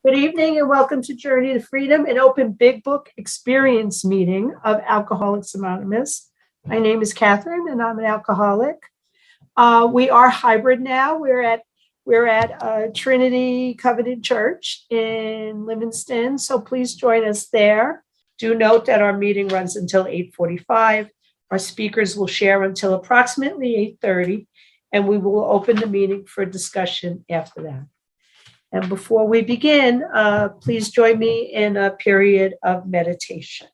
Good evening and welcome to Journey to Freedom, an open big book experience meeting of Alcoholics Anonymous. My name is Catherine and I'm an alcoholic. We are hybrid now. We're at Trinity Covenant Church in Livingston, so please join us there. Do note that our meeting runs until 8:45. Our speakers will share until approximately 8:30, and we will open the meeting for discussion after that. And before we begin, please join me in a period of meditation.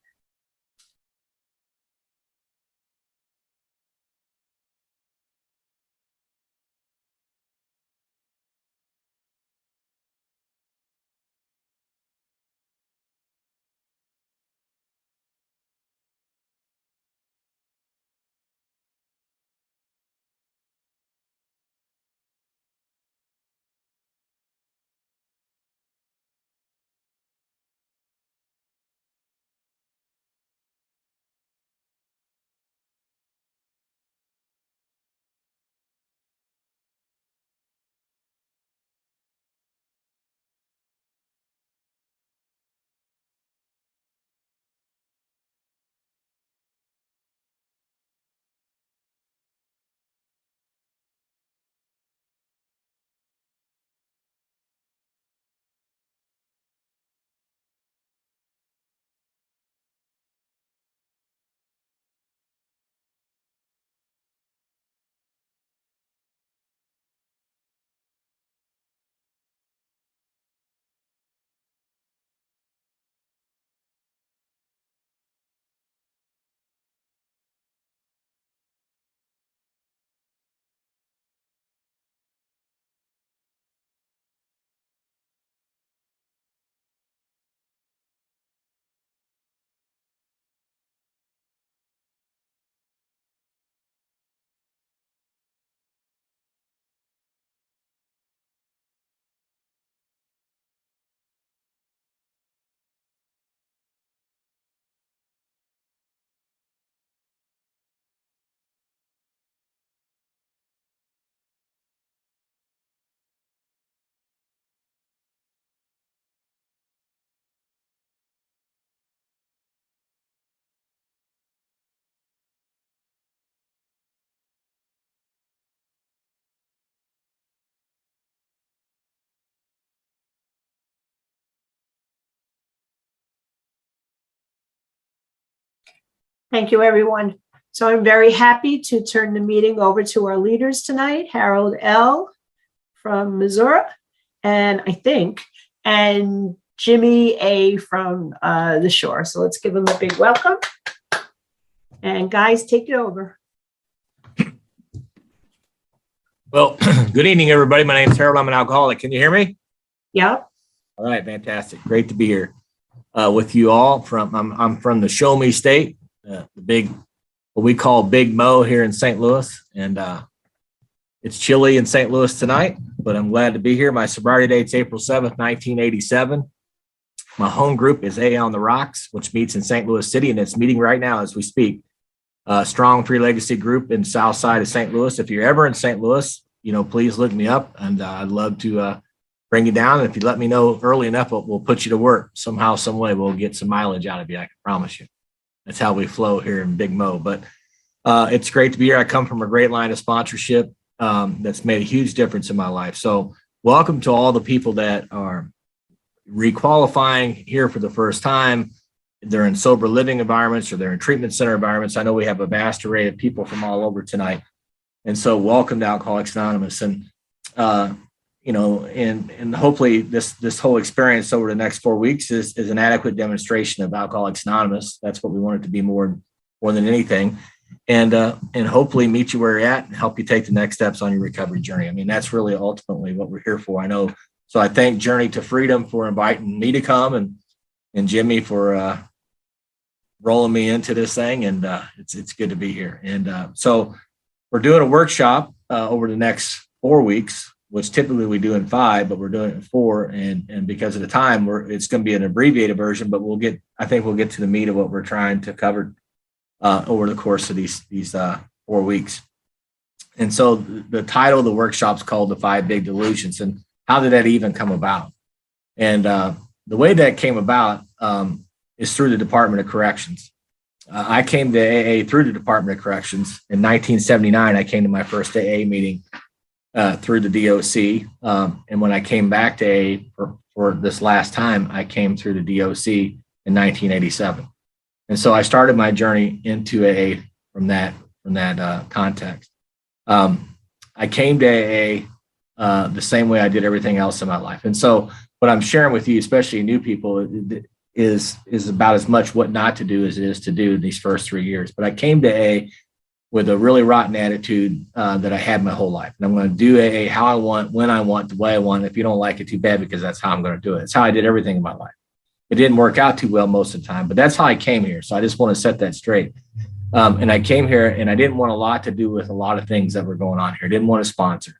Thank you, everyone. So I'm very happy to turn the meeting over to our leaders tonight, Harold L. from Missouri, and Jimmy A. from the shore. So let's give them a big welcome. And guys, take it over. Well, good evening, everybody. My name is Harold. I'm an alcoholic. Can you hear me? Yeah. All right, fantastic. Great to be here with you all. I'm from the Show Me State, the big, what we call Big Mo here in St. Louis, and it's chilly in St. Louis tonight, but I'm glad to be here. My sobriety date's April 7th, 1987. My home group is A on the Rocks, which meets in St. Louis City, and it's meeting right now as we speak. Strong Three Legacy group in South Side of St. Louis. If you're ever in St. Louis, please look me up, and I'd love to bring you down. And if you let me know early enough, we'll put you to work somehow, some way. We'll get some mileage out of you. I can promise you. That's how we flow here in Big Mo. But it's great to be here. I come from a great line of sponsorship that's made a huge difference in my life. So welcome to all the people that are requalifying here for the first time. They're in sober living environments or they're in treatment center environments. I know we have a vast array of people from all over tonight. And so welcome to Alcoholics Anonymous. And, and hopefully this whole experience over the next 4 weeks is an adequate demonstration of Alcoholics Anonymous. That's what we want it to be more than anything. And hopefully meet you where you're at and help you take the next steps on your recovery journey. I mean, that's really ultimately what we're here for. I know. So I thank Journey to Freedom for inviting me to come and Jimmy for rolling me into this thing. And it's good to be here. And so we're doing a workshop over the next 4 weeks, which typically we do in 5, but we're doing it in 4. And because of the time, it's going to be an abbreviated version, but I think we'll get to the meat of what we're trying to cover over the course of these 4 weeks. And so the title of the workshop is called The 5 Big Delusions. And how did that even come about? And the way that came about is through the Department of Corrections. I came to AA through the Department of Corrections. In 1979, I came to my first AA meeting through the DOC. And when I came back to AA for this last time, I came through the DOC in 1987. And so I started my journey into AA from that context. I came to AA the same way I did everything else in my life. And so what I'm sharing with you, especially new people, is about as much what not to do as it is to do in these first 3 years. But I came to AA with a really rotten attitude that I had my whole life. And I'm going to do AA how I want, when I want, the way I want. If you don't like it, too bad, because that's how I'm going to do it. It's how I did everything in my life. It didn't work out too well most of the time, but that's how I came here. So I just want to set that straight. And I came here and I didn't want a lot to do with a lot of things that were going on here. I didn't want to sponsor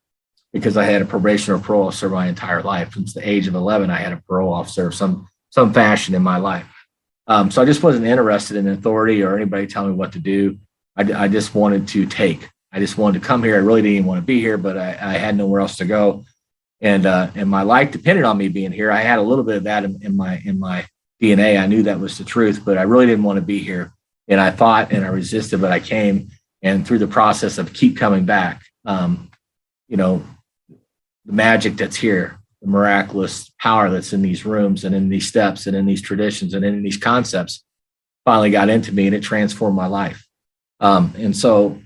because I had a probation or parole officer my entire life. Since the age of 11, I had a parole officer of some fashion in my life. So I just wasn't interested in authority or anybody telling me what to do. I just wanted to take. I just wanted to come here. I really didn't even want to be here, but I had nowhere else to go. And my life depended on me being here. I had a little bit of that in my DNA. I knew that was the truth, but I really didn't want to be here. And I fought and I resisted, but I came. And through the process of keep coming back, the magic that's here, the miraculous power that's in these rooms and in these steps and in these traditions and in these concepts finally got into me, and it transformed my life. And so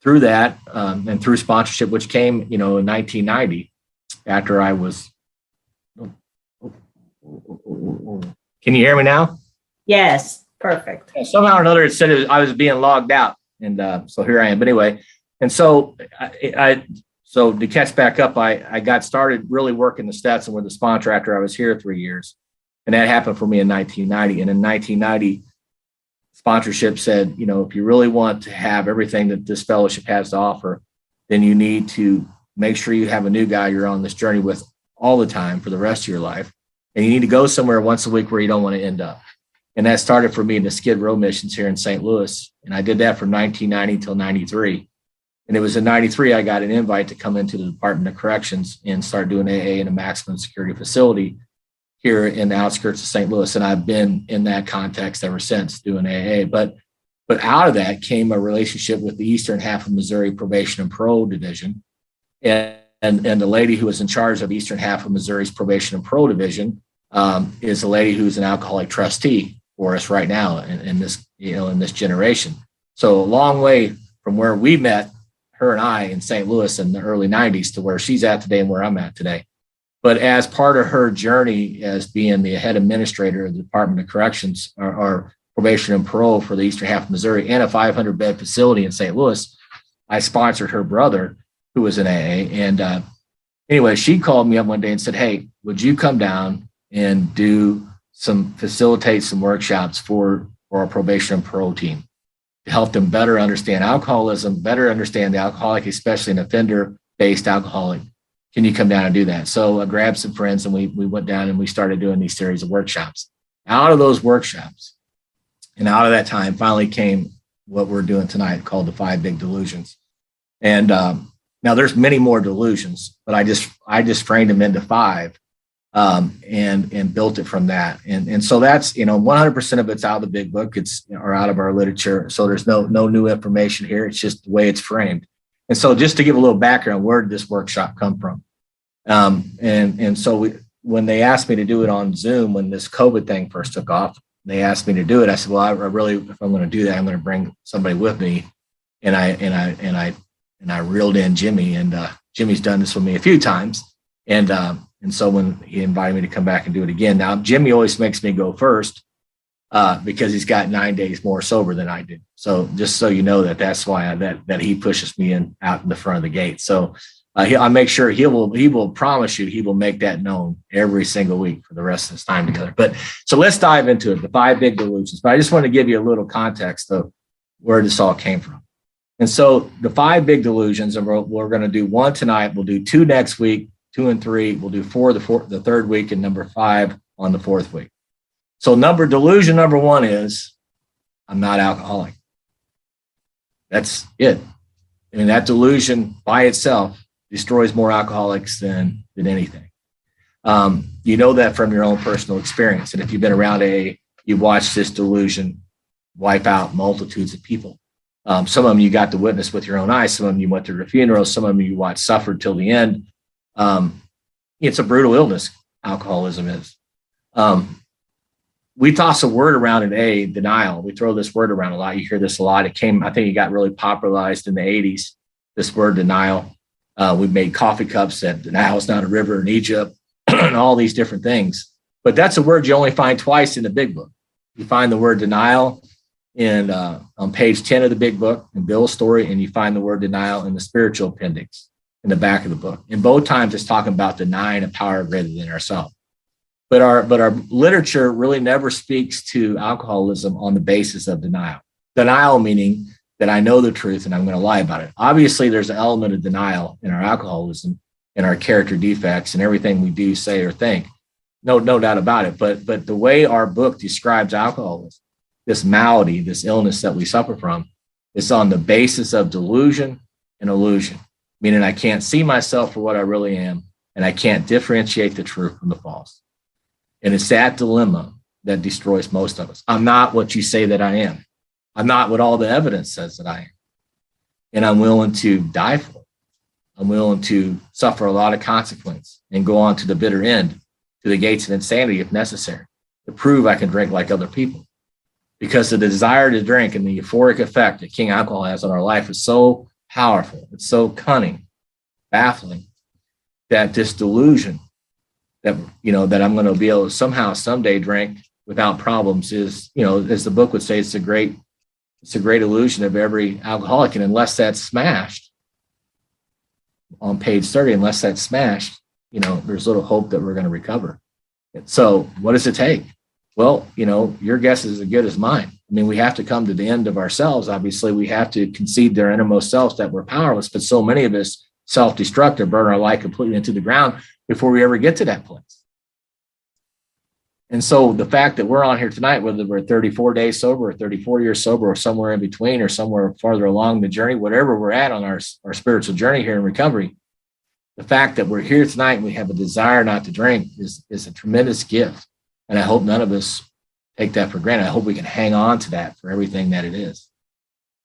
through that and through sponsorship, which came, in 1990, after I was, can you hear me now? Yes, perfect. Somehow or another, it said I was being logged out. And so here I am. But anyway, and so so to catch back up, I got started really working the steps and with the sponsor after I was here 3 years. And that happened for me in 1990. And in 1990, sponsorship said, if you really want to have everything that this fellowship has to offer, then you need to make sure you have a new guy you're on this journey with all the time for the rest of your life. And you need to go somewhere once a week where you don't want to end up. And that started for me in the Skid Row missions here in St. Louis. And I did that from 1990 till 93. And it was in 93, I got an invite to come into the Department of Corrections and start doing AA in a maximum security facility here in the outskirts of St. Louis. And I've been in that context ever since doing AA. But out of that came a relationship with the eastern half of Missouri Probation and Parole Division. And the lady who was in charge of eastern half of Missouri's Probation and Parole Division is a lady who's an alcoholic trustee for us right now in this generation. So a long way from where we met, her and I, in St. Louis in the early 90s, to where she's at today and where I'm at today. But as part of her journey as being the head administrator of the Department of Corrections or probation and parole for the eastern half of Missouri and a 500-bed facility in St. Louis, I sponsored her brother, who was in AA. And anyway, she called me up one day and said, "Hey, would you come down and facilitate some workshops for our probation and parole team to help them better understand alcoholism, better understand the alcoholic, especially an offender-based alcoholic. Can you come down and do that?" So I grabbed some friends and we went down and we started doing these series of workshops. Out of those workshops and out of that time finally came what we're doing tonight, called the 5 Big Delusions. And now there's many more delusions, but I just framed them into 5 and built it from that. And so that's, 100% of it's out of the big book. Or out of our literature. So there's no new information here. It's just the way it's framed. And so just to give a little background, where did this workshop come from? And so when they asked me to do it on Zoom, when this COVID thing first took off, they asked me to do it. I said, well, I really, if I'm going to do that, I'm going to bring somebody with me. And I reeled in Jimmy, and Jimmy's done this with me a few times. And so when he invited me to come back and do it again, now Jimmy always makes me go first because he's got 9 days more sober than I do. So just so you know that's why that he pushes me out in the front of the gate. So I make sure he will promise you he will make that known every single week for the rest of this time together. But so let's dive into it, the 5 big delusions. But I just want to give you a little context of where this all came from. And so the 5 big delusions, and we're going to do 1 tonight. We'll do 2 next week, 2 and 3. We'll do 4 the third week, and number 5 on the 4th week. So delusion number 1 is I'm not alcoholic. That's it. I mean, that delusion by itself destroys more alcoholics than anything. You know that from your own personal experience. And if you've been around AA, you watched this delusion wipe out multitudes of people. Some of them you got to witness with your own eyes. Some of them you went to their funerals. Some of them you watched suffered till the end. It's a brutal illness, alcoholism is. We toss a word around in AA, denial. We throw this word around a lot. You hear this a lot. I think it got really popularized in the 80s, this word denial. We made coffee cups that denial is not a river in Egypt and all these different things. But that's a word you only find twice in the big book. You find the word denial on page 10 of the big book in Bill's story, and you find the word denial in the spiritual appendix in the back of the book. And both times it's talking about denying a power greater than ourselves. But our literature really never speaks to alcoholism on the basis of denial. Denial meaning that I know the truth and I'm going to lie about it. Obviously, there's an element of denial in our alcoholism, in our character defects, and everything we do, say, or think. No doubt about it. But the way our book describes alcoholism, this malady, this illness that we suffer from, is on the basis of delusion and illusion, meaning I can't see myself for what I really am, and I can't differentiate the truth from the false. And it's that dilemma that destroys most of us. I'm not what you say that I am. I'm not what all the evidence says that I am. And I'm willing to die for it. I'm willing to suffer a lot of consequence and go on to the bitter end, to the gates of insanity if necessary, to prove I can drink like other people. Because the desire to drink and the euphoric effect that king alcohol has on our life is so powerful, it's so cunning, baffling, that this delusion that, that I'm going to be able to somehow someday drink without problems is, as the book would say, it's a great illusion of every alcoholic. And unless that's smashed on page 30, there's little hope that we're going to recover. So what does it take? Well, your guess is as good as mine. I mean, we have to come to the end of ourselves. Obviously, we have to concede to our innermost selves that we're powerless, but so many of us self-destruct or burn our life completely into the ground before we ever get to that place. And so the fact that we're on here tonight, whether we're 34 days sober or 34 years sober or somewhere in between or somewhere farther along the journey, whatever we're at on our spiritual journey here in recovery, the fact that we're here tonight and we have a desire not to drink is a tremendous gift. And I hope none of us take that for granted. I hope we can hang on to that for everything that it is,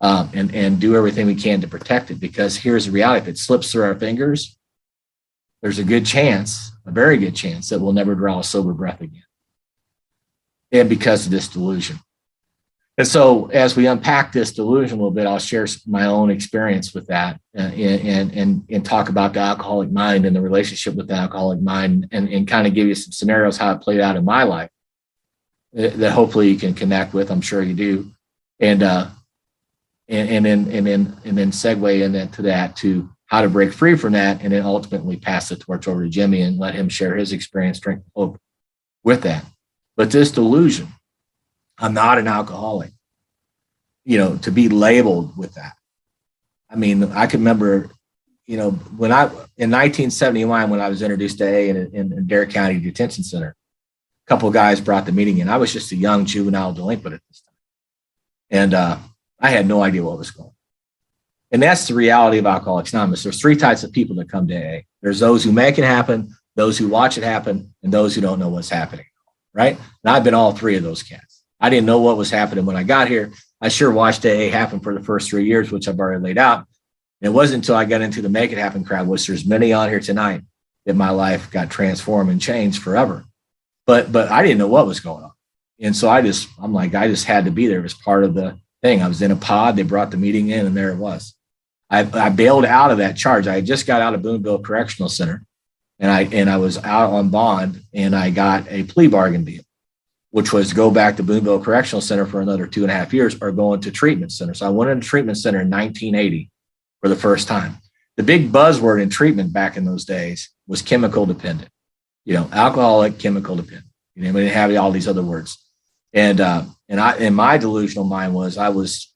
and do everything we can to protect it. Because here's the reality: if it slips through our fingers, there's a very good chance that we'll never draw a sober breath again. And because of this delusion. And so as we unpack this delusion a little bit, I'll share my own experience with that and talk about the alcoholic mind and the relationship with the alcoholic mind and kind of give you some scenarios how it played out in my life that hopefully you can connect with. I'm sure you do. And then segue into that to how to break free from that, and then ultimately pass the torch over to Jimmy and let him share his experience, strength, and hope with that. But this delusion, I'm not an alcoholic, to be labeled with that. I mean, I can remember, in 1971, when I was introduced to AA in Dare County Detention Center, a couple of guys brought the meeting in. I was just a young juvenile delinquent at this time. And I had no idea what was going on. And that's the reality of Alcoholics Anonymous. There's three types of people that come to AA. There's those who make it happen, those who watch it happen, and those who don't know what's happening, right? And I've been all three of those cats. I didn't know what was happening when I got here. I sure watched AA happen for the first 3 years, which I've already laid out. And it wasn't until I got into the Make It Happen crowd, which there's many on here tonight, that my life got transformed and changed forever. But I didn't know what was going on. And so I just had to be there. It was part of the thing. I was in a pod. They brought the meeting in, and there it was. I bailed out of that charge. I had just got out of Boonville Correctional Center, and I was out on bond, and I got a plea bargain deal, which was to go back to Boonville Correctional Center for another 2.5 years or go into treatment center. So I went into treatment center in 1980 for the first time. The big buzzword in treatment back in those days was chemical dependent, alcoholic, chemical dependent. We didn't have all these other words. And my delusional mind was I was,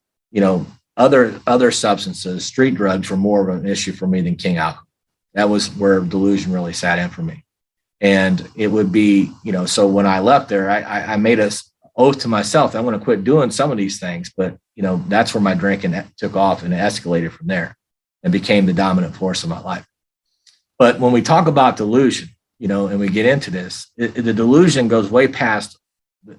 other substances, street drugs were more of an issue for me than king alcohol. That was where delusion really sat in for me. And it would be, so when I left there, I made an oath to myself, I'm going to quit doing some of these things. But, that's where my drinking took off and it escalated from there and became the dominant force of my life. But when we talk about delusion, and we get into this, the delusion goes way past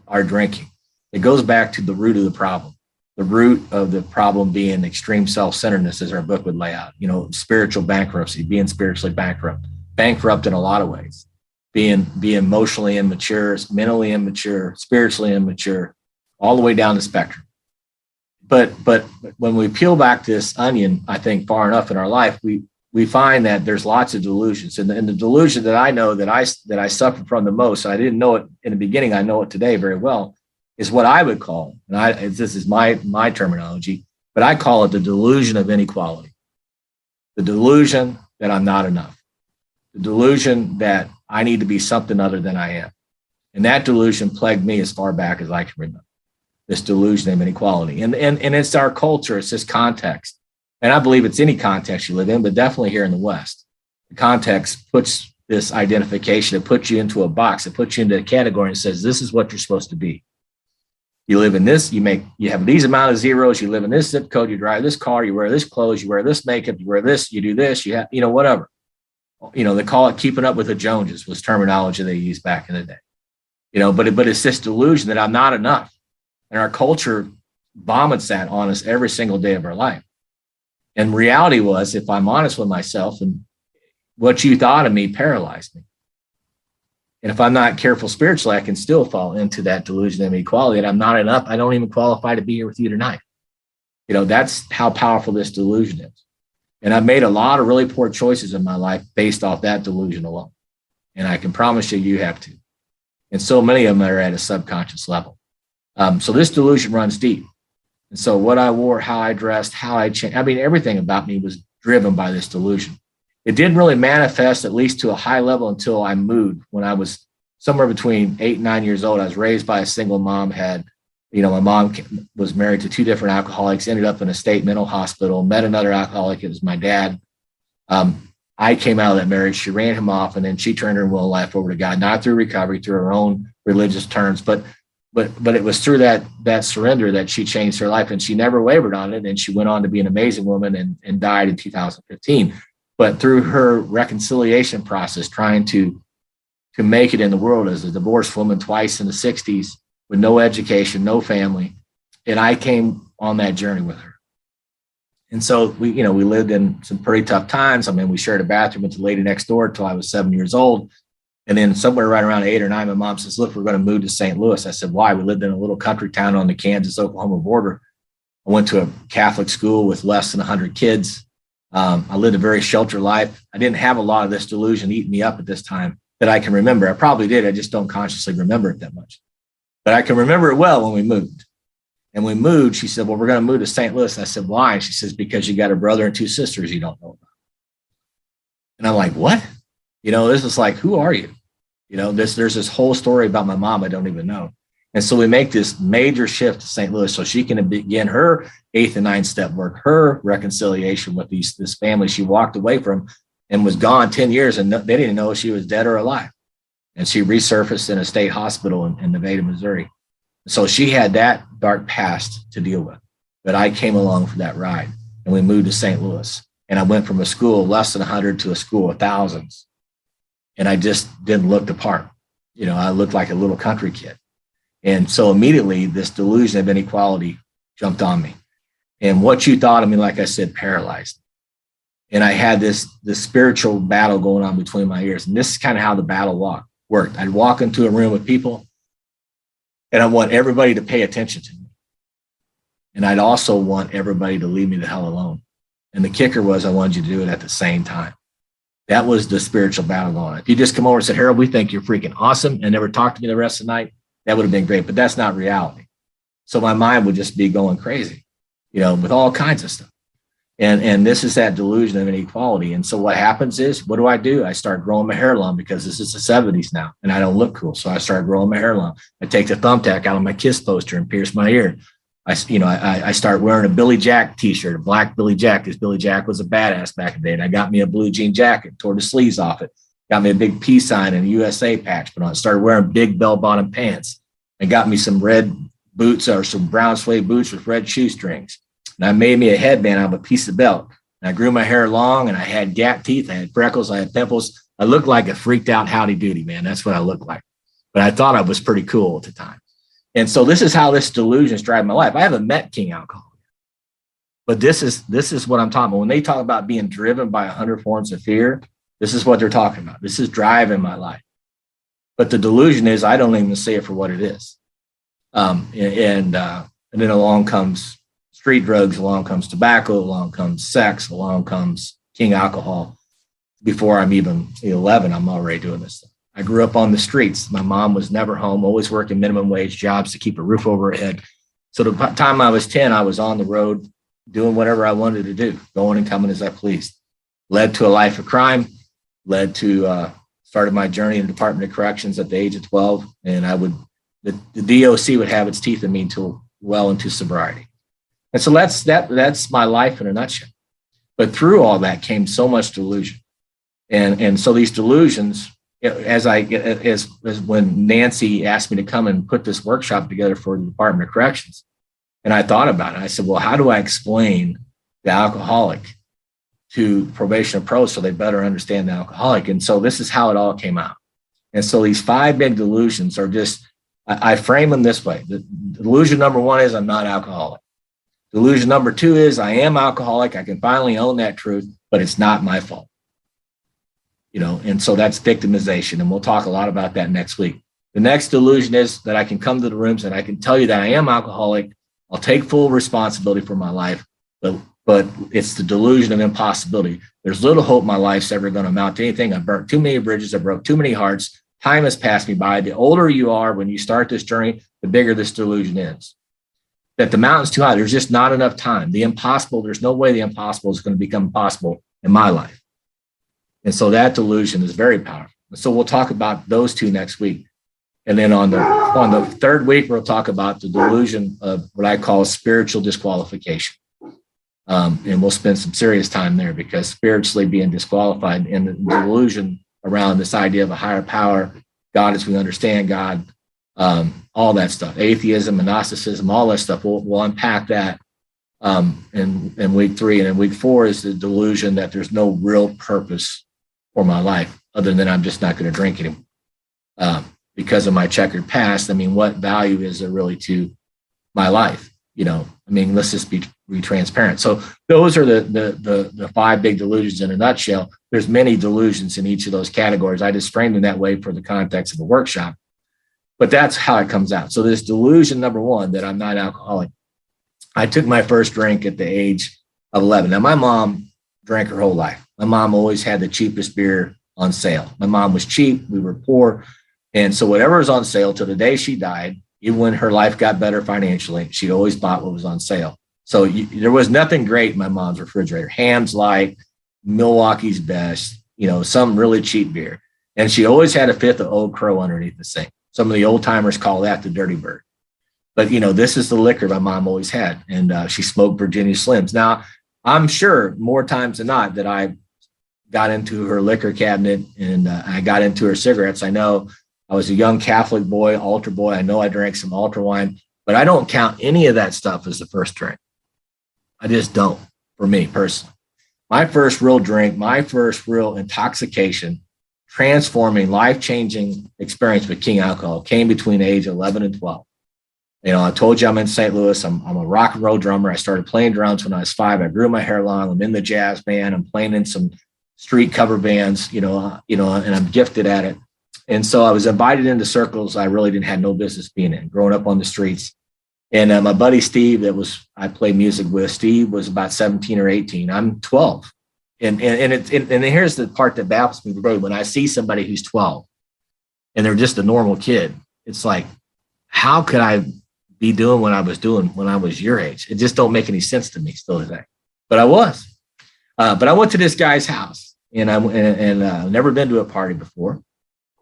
our drinking. It goes back to the root of the problem. The root of the problem being extreme self-centeredness, as our book would lay out, spiritual bankruptcy, being spiritually bankrupt in a lot of ways, being emotionally immature, mentally immature, spiritually immature, all the way down the spectrum. But when we peel back this onion, I think far enough in our life, we find that there's lots of delusions. And the delusion that I know that I suffered from the most, I didn't know it in the beginning, I know it today very well, is what I would call, and this is my terminology, but I call it the delusion of inequality. The delusion that I'm not enough. The delusion that I need to be something other than I am. And that delusion plagued me as far back as I can remember. This delusion of inequality. And it's our culture, it's this context. And I believe it's any context you live in, but definitely here in the West. The context puts this identification, it puts you into a box, it puts you into a category and says, this is what you're supposed to be. You live in this, you have these amount of zeros, you live in this zip code, you drive this car, you wear this clothes, you wear this makeup, you wear this, you do this, you have, whatever. They call it keeping up with the Joneses was terminology they used back in the day. But it's this delusion that I'm not enough. And our culture vomits that on us every single day of our life. And reality was, if I'm honest with myself, and what you thought of me paralyzed me. And if I'm not careful spiritually, I can still fall into that delusion of inequality that I'm not enough. I don't even qualify to be here with you tonight. That's how powerful this delusion is. And I've made a lot of really poor choices in my life based off that delusion alone. And I can promise you have to. And so many of them are at a subconscious level. So this delusion runs deep. And so what I wore, how I dressed, how I changed, everything about me was driven by this delusion. It didn't really manifest, at least to a high level, until I moved when I was somewhere between 8 and 9 years old. I was raised by a single mom, my mom was married to 2 different alcoholics, ended up in a state mental hospital, met another alcoholic. It was my dad. I came out of that marriage. She ran him off, and then she turned her will and life over to God, not through recovery, through her own religious terms, but it was through that surrender that she changed her life, and she never wavered on it. And she went on to be an amazing woman and died in 2015. But through her reconciliation process, trying to make it in the world as a divorced woman twice in the 60s with no education, no family. And I came on that journey with her. And so we lived in some pretty tough times. We shared a bathroom with the lady next door until I was 7 years old. And then somewhere right around 8 or 9, my mom says, look, we're going to move to St. Louis. I said, why? We lived in a little country town on the Kansas-Oklahoma border. I went to a Catholic school with less than 100 kids. I lived a very sheltered life. I didn't have a lot of this delusion eating me up at this time that I can remember. I probably did. I just don't consciously remember it that much. But I can remember it well when we moved. And we moved, she said, well, we're going to move to St. Louis. I said, why? She says, because you got a brother and 2 sisters you don't know about. And I'm like, what? This is like, who are you? There's this whole story about my mom I don't even know. And so we make this major shift to St. Louis so she can begin her 8th and 9th step work, her reconciliation with this family she walked away from and was gone 10 years, and they didn't know if she was dead or alive. And she resurfaced in a state hospital in Nevada, Missouri. So she had that dark past to deal with. But I came along for that ride, and we moved to St. Louis. And I went from a school of less than 100 to a school of thousands. And I just didn't look the part. I looked like a little country kid. And so immediately this delusion of inequality jumped on me. And what you thought of me, like I said, paralyzed. And I had this spiritual battle going on between my ears. And this is kind of how the battle worked. I'd walk into a room with people, and I want everybody to pay attention to me. And I'd also want everybody to leave me the hell alone. And the kicker was I wanted you to do it at the same time. That was the spiritual battle going on. If you just come over and said, Harold, we think you're freaking awesome, and never talk to me the rest of the night, that would have been great. But that's not reality. So my mind would just be going crazy, with all kinds of stuff. And this is that delusion of inequality. And so what happens is, what do? I start growing my hair long because this is the 70s now, and I don't look cool. So I start growing my hair long. I take the thumbtack out of my Kiss poster and pierce my ear. I start wearing a Billy Jack t-shirt, a black Billy Jack, because Billy Jack was a badass back in the day. And I got me a blue jean jacket, tore the sleeves off it, got me a big peace sign and a USA patch put on. Started wearing big bell-bottom pants. I got me some red boots or some brown suede boots with red shoestrings. And I made me a headband out of a piece of belt. And I grew my hair long, and I had gap teeth. I had freckles. I had pimples. I looked like a freaked out howdy doody, man. That's what I looked like. But I thought I was pretty cool at the time. And so this is how this delusion is driving my life. I haven't met King Alcohol. But this is what I'm talking about. When they talk about being driven by 100 forms of fear, this is what they're talking about. This is driving my life. But the delusion is I don't even see it for what it is. And then along comes street drugs, along comes tobacco, along comes sex, along comes King Alcohol. Before I'm even 11, I'm already doing this stuff. I grew up on the streets. My mom was never home, always working minimum wage jobs to keep a roof over her head. So the time I was 10, I was on the road doing whatever I wanted to do, going and coming as I pleased. Led to a life of crime, led to started my journey in the Department of Corrections at the age of 12. And the DOC would have its teeth in me until well into sobriety. And so that's my life in a nutshell. But through all that came so much delusion. And so these delusions, as when Nancy asked me to come and put this workshop together for the Department of Corrections, and I thought about it. I said, well, how do I explain the alcoholic to probation and pro so they better understand the alcoholic? And so this is how it all came out. And so these 5 big delusions are just, I frame them this way. The delusion number 1 is I'm not alcoholic. Delusion number 2 is I am alcoholic. I can finally own that truth, but it's not my fault. And so that's victimization. And we'll talk a lot about that next week. The next delusion is that I can come to the rooms and I can tell you that I am alcoholic. I'll take full responsibility for my life, but it's the delusion of impossibility. There's little hope my life's ever going to amount to anything. I've burnt too many bridges. I broke too many hearts. Time has passed me by. The older you are when you start this journey, the bigger this delusion is. That the mountain's too high. There's just not enough time. The impossible, there's no way the impossible is going to become possible in my life. And so that delusion is very powerful. And so we'll talk about those 2 next week. And then on the 3rd week, we'll talk about the delusion of what I call spiritual disqualification. And we'll spend some serious time there because spiritually being disqualified and the delusion around this idea of a higher power, God as we understand God, all that stuff, atheism, agnosticism, all that stuff. We'll unpack that in week 3. And in week 4 is the delusion that there's no real purpose for my life other than I'm just not going to drink anymore. Because of my checkered past, I mean, what value is there really to my life? Let's just be transparent. So those are the 5 big delusions in a nutshell. There's many delusions in each of those categories. I just framed them that way for the context of the workshop, but that's how it comes out. So this delusion number 1, that I'm not alcoholic. I took my first drink at the age of 11. Now, my mom drank her whole life. My mom always had the cheapest beer on sale. My mom was cheap. We were poor. And so whatever was on sale till the day she died, even when her life got better financially, she always bought what was on sale. So there was nothing great in my mom's refrigerator. Ham's Light, Milwaukee's Best, some really cheap beer. And she always had a 5th of Old Crow underneath the sink. Some of the old timers call that the Dirty Bird. But, this is the liquor my mom always had. And she smoked Virginia Slims. Now, I'm sure more times than not that I got into her liquor cabinet and I got into her cigarettes. I know I was a young Catholic boy, altar boy. I know I drank some altar wine, but I don't count any of that stuff as the first drink. I just don't, for me personally. My first real drink, my first real intoxication, transforming, life-changing experience with King Alcohol came between age 11 and 12. I told you I'm in St. Louis. I'm a rock and roll drummer. I started playing drums when I was 5. I grew my hair long. I'm in the jazz band. I'm playing in some street cover bands, and I'm gifted at it. And so I was invited into circles I really didn't have no business being in, growing up on the streets. And my buddy Steve, I played music with, Steve was about 17 or 18. I'm 12. And here's the part that baffles me today. When I see somebody who's 12 and they're just a normal kid, it's like, how could I be doing what I was doing when I was your age? It just don't make any sense to me still today. But I was. But I went to this guy's house and I've never been to a party before.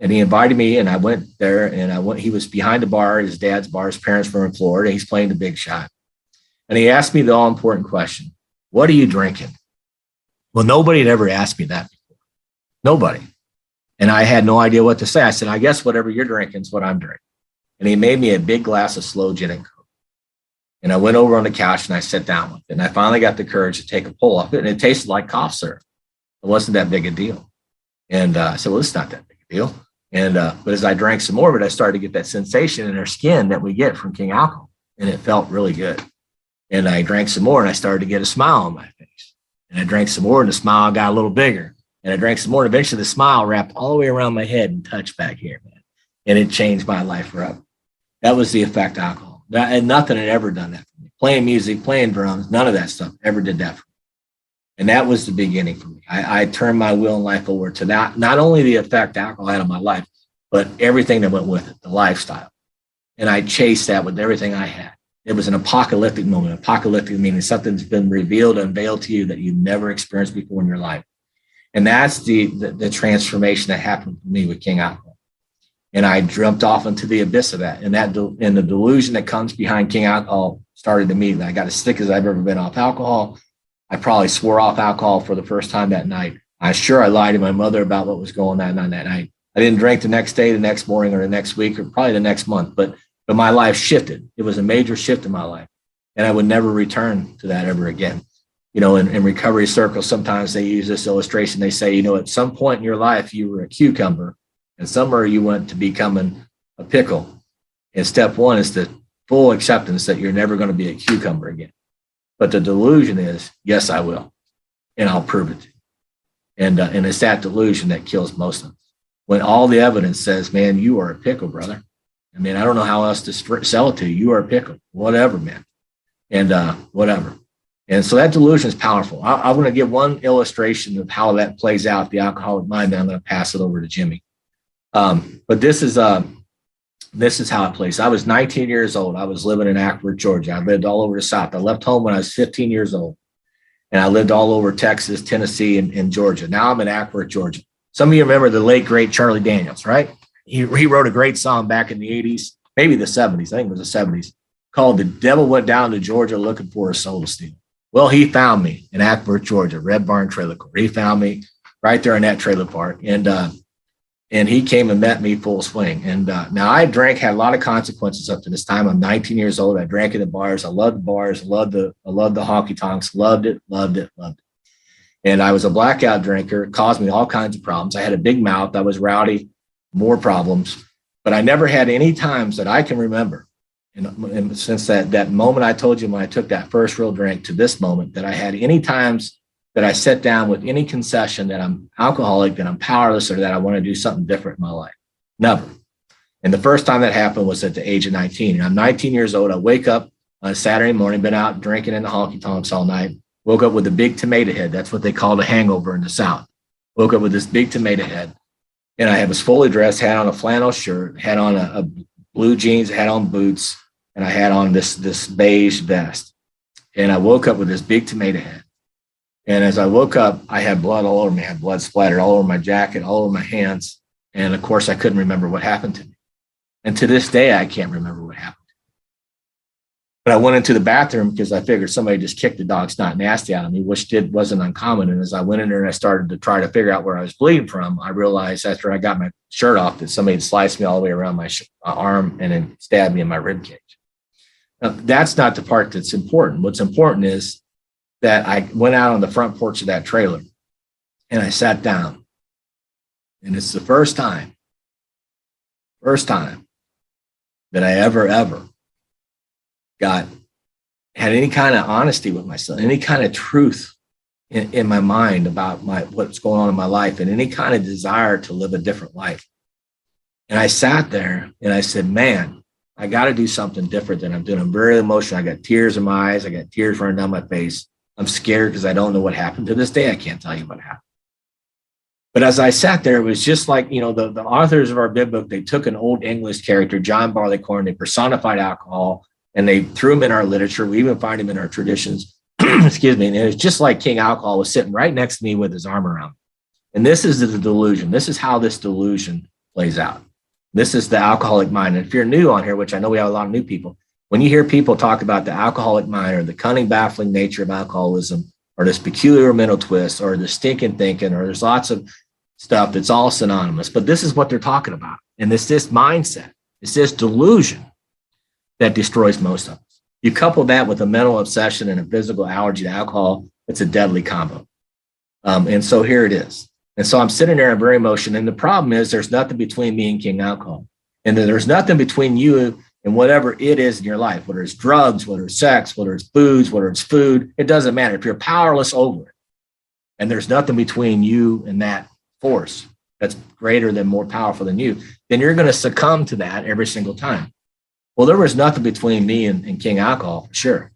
And he invited me and I went there and he was behind the bar, his dad's bar, his parents were in Florida. He's playing the big shot. And he asked me the all important question, what are you drinking? Well, nobody had ever asked me that before. Nobody. And I had no idea what to say. I said, I guess whatever you're drinking is what I'm drinking. And he made me a big glass of slow gin and coke. And I went over on the couch and I sat down with it. And I finally got the courage to take a pull off it. And it tasted like cough syrup. It wasn't that big a deal. And I said, well, it's not that big a deal. And but as I drank some more of it, I started to get that sensation in our skin that we get from King alcohol, and it felt really good. And I drank some more, and I started to get a smile on my face. And I drank some more, and the smile got a little bigger. And I drank some more, and eventually the smile wrapped all the way around my head and touched back here, man. And it changed my life forever. That was the effect of alcohol. And nothing had ever done that for me. Playing music, playing drums, none of that stuff ever did that for me. And that was the beginning for me. I turned my will in life over to that, not only the effect alcohol had on my life, but everything that went with it, the lifestyle. And I chased that with everything I had. It was an apocalyptic moment. Apocalyptic meaning something's been revealed, unveiled to you that you've never experienced before in your life. And that's the transformation that happened for me with King Alcohol. And I jumped off into the abyss of that. And the delusion that comes behind King Alcohol started immediately. I got as sick as I've ever been off alcohol. I probably swore off alcohol for the first time that night. I'm sure I lied to my mother about what was going on that night. I didn't drink the next day, the next morning, or the next week, or probably the next month. But my life shifted. It was a major shift in my life. And I would never return to that ever again. You know, in recovery circles, sometimes they use this illustration. They say, you know, at some point in your life, you were a cucumber, and somewhere you went to becoming a pickle. And step one is the full acceptance that you're never going to be a cucumber again. But the delusion is, yes, I will, and I'll prove it to you. And it's that delusion that kills most of us. When all the evidence says, man, you are a pickle, brother. I mean, I don't know how else to sell it to you. You are a pickle, whatever, man, and whatever. And so that delusion is powerful. I'm going to give one illustration of how that plays out, the alcoholic mind, then I'm going to pass it over to Jimmy. But this is how it plays. I was 19 years old. I was living in Akron, Georgia. I lived all over the South. I left home when I was 15 years old. And I lived all over Texas, Tennessee, and Georgia. Now I'm in Akron, Georgia. Some of you remember the late, great Charlie Daniels, right? He wrote a great song back in the 80s, maybe the 70s. I think it was the 70s, called The Devil Went Down to Georgia Looking for a Soul to Steal. Well, he found me in Akron, Georgia, Red Barn Trailer Court. He found me right there in that trailer park. And he came and met me full swing. And now I had a lot of consequences up to this time. I'm 19 years old. I drank in the bars. I loved the bars. I loved the honky tonks. Loved it. And I was a blackout drinker. It caused me all kinds of problems. I had a big mouth. I was rowdy, more problems. But I never had any times that I can remember. And since that moment I told you when I took that first real drink to this moment, that I had any times that I sat down with any concession that I'm alcoholic, that I'm powerless, or that I want to do something different in my life. Never. And the first time that happened was at the age of 19. And I'm 19 years old. I wake up on a Saturday morning, been out drinking in the honky tonks all night. Woke up with a big tomato head. That's what they call a hangover in the South. Woke up with this big tomato head. And I was fully dressed, had on a flannel shirt, had on a blue jeans, had on boots, and I had on this beige vest. And I woke up with this big tomato head. And as I woke up, I had blood all over me. I had blood splattered all over my jacket, all over my hands. And of course, I couldn't remember what happened to me. And to this day, I can't remember what happened. But I went into the bathroom because I figured somebody just kicked the dog snot nasty out of me, which wasn't uncommon. And as I went in there and I started to try to figure out where I was bleeding from, I realized after I got my shirt off that somebody had sliced me all the way around my arm and then stabbed me in my rib cage. Now, that's not the part that's important. What's important is that I went out on the front porch of that trailer and I sat down. And it's the first time that I ever had any kind of honesty with myself, any kind of truth in my mind about what's going on in my life, and any kind of desire to live a different life. And I sat there and I said, man, I got to do something different than I'm doing. I'm very emotional. I got tears in my eyes. I got tears running down my face. I'm scared because I don't know what happened. To this day, I can't tell you what happened. But as I sat there, it was just like, you know, the authors of our big book, they took an old English character, John Barleycorn, they personified alcohol, and they threw him in our literature. We even find him in our traditions. Excuse me. And it was just like King Alcohol was sitting right next to me with his arm around me. And this is the delusion. This is how this delusion plays out. This is the alcoholic mind. And if you're new on here, which I know we have a lot of new people, when you hear people talk about the alcoholic mind or the cunning, baffling nature of alcoholism, or this peculiar mental twist, or the stinking thinking, or there's lots of stuff that's all synonymous, but this is what they're talking about. And it's this mindset, it's this delusion that destroys most of us. You couple that with a mental obsession and a physical allergy to alcohol, it's a deadly combo. And so here it is. And so I'm sitting there in very emotional. And the problem is there's nothing between me and King Alcohol. And there's nothing between you and whatever it is in your life, whether it's drugs, whether it's sex, whether it's booze, whether it's food, it doesn't matter. If you're powerless over it, and there's nothing between you and that force that's greater than, more powerful than you, then you're going to succumb to that every single time. Well, there was nothing between me and King Alcohol, for sure.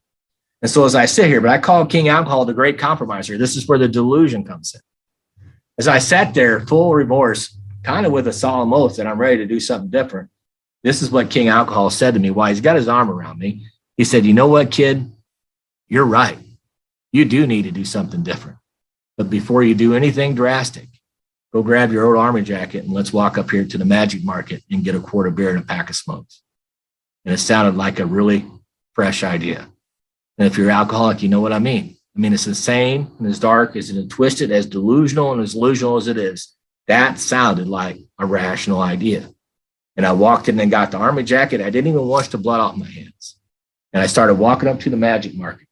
And so as I sit here, but I call King Alcohol the great compromiser. This is where the delusion comes in. As I sat there, full remorse, kind of with a solemn oath that I'm ready to do something different, this is what King Alcohol said to me while he's got his arm around me. He said, you know what, kid? You're right. You do need to do something different. But before you do anything drastic, go grab your old army jacket and let's walk up here to the Magic Market and get a quart of beer and a pack of smokes. And it sounded like a really fresh idea. And if you're alcoholic, you know what I mean. I mean, it's insane and as dark, as twisted, as delusional and as illusional as it is. That sounded like a rational idea. And I walked in and got the army jacket. I didn't even wash the blood off my hands. And I started walking up to the Magic Market.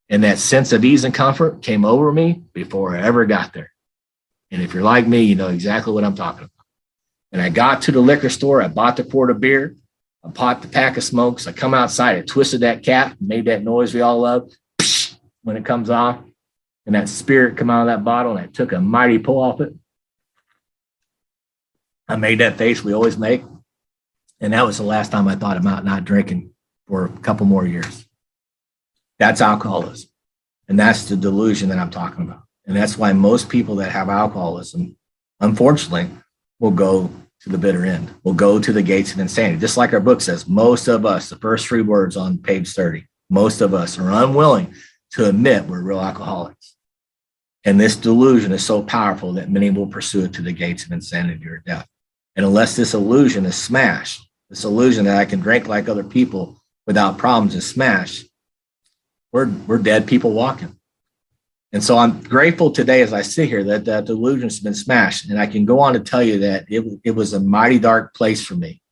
And that sense of ease and comfort came over me before I ever got there. And if you're like me, you know exactly what I'm talking about. And I got to the liquor store. I bought the quart of beer. I popped the pack of smokes. I come outside. I twisted that cap, made that noise we all love when it comes off. And that spirit come out of that bottle. And I took a mighty pull off it. I made that face we always make. And that was the last time I thought about not drinking for a couple more years. That's alcoholism. And that's the delusion that I'm talking about. And that's why most people that have alcoholism, unfortunately, will go to the bitter end, will go to the gates of insanity. Just like our book says, most of us, the first 3 words on page 30, most of us are unwilling to admit we're real alcoholics. And this delusion is so powerful that many will pursue it to the gates of insanity or death. And unless this illusion is smashed, this illusion that I can drink like other people without problems is smashed, we're dead people walking. And so I'm grateful today as I sit here that that delusion has been smashed. And I can go on to tell you that it was a mighty dark place for me.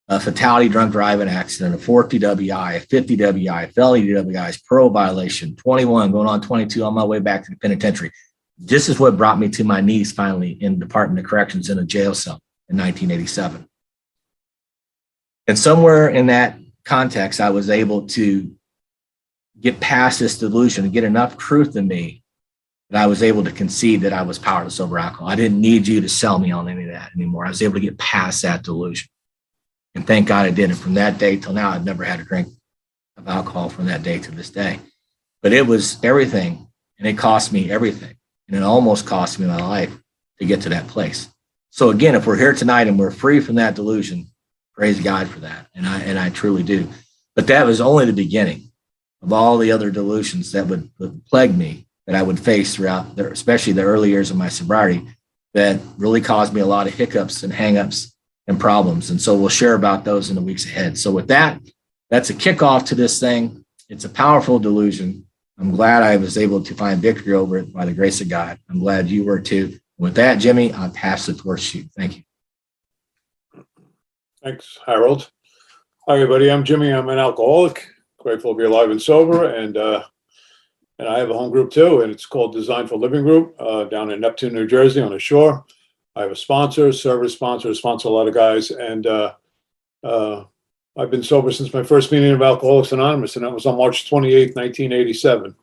A fatality, drunk driving accident, a 4 DWI, a 50 WI, felony DWIs, parole violation, 21, going on 22 on my way back to the penitentiary. This is what brought me to my knees finally in the Department of Corrections in a jail cell in 1987. And somewhere in that context, I was able to get past this delusion and get enough truth in me that I was able to concede that I was powerless over alcohol. I didn't need you to sell me on any of that anymore. I was able to get past that delusion. And thank God I did. And from that day till now, I've never had a drink of alcohol from that day to this day. But it was everything, and it cost me everything. And it almost cost me my life to get to that place. So again, if we're here tonight and we're free from that delusion, praise God for that. And I truly do. But that was only the beginning of all the other delusions that would plague me, that I would face throughout, especially the early years of my sobriety, that really caused me a lot of hiccups and hangups and problems. And so we'll share about those in the weeks ahead. So with that, that's a kickoff to this thing. It's a powerful delusion. I'm glad I was able to find victory over it by the grace of God. I'm glad you were too. With that, Jimmy, I'll pass the torch to you. Thank you. Thanks, Harold. Hi, everybody. I'm Jimmy. I'm an alcoholic. Grateful to be alive and sober. And I have a home group too, and it's called Design for Living Group down in Neptune, New Jersey on the shore. I have a sponsor, service sponsor, sponsor a lot of guys. And I've been sober since my first meeting of Alcoholics Anonymous, and that was on March 28th, 1987.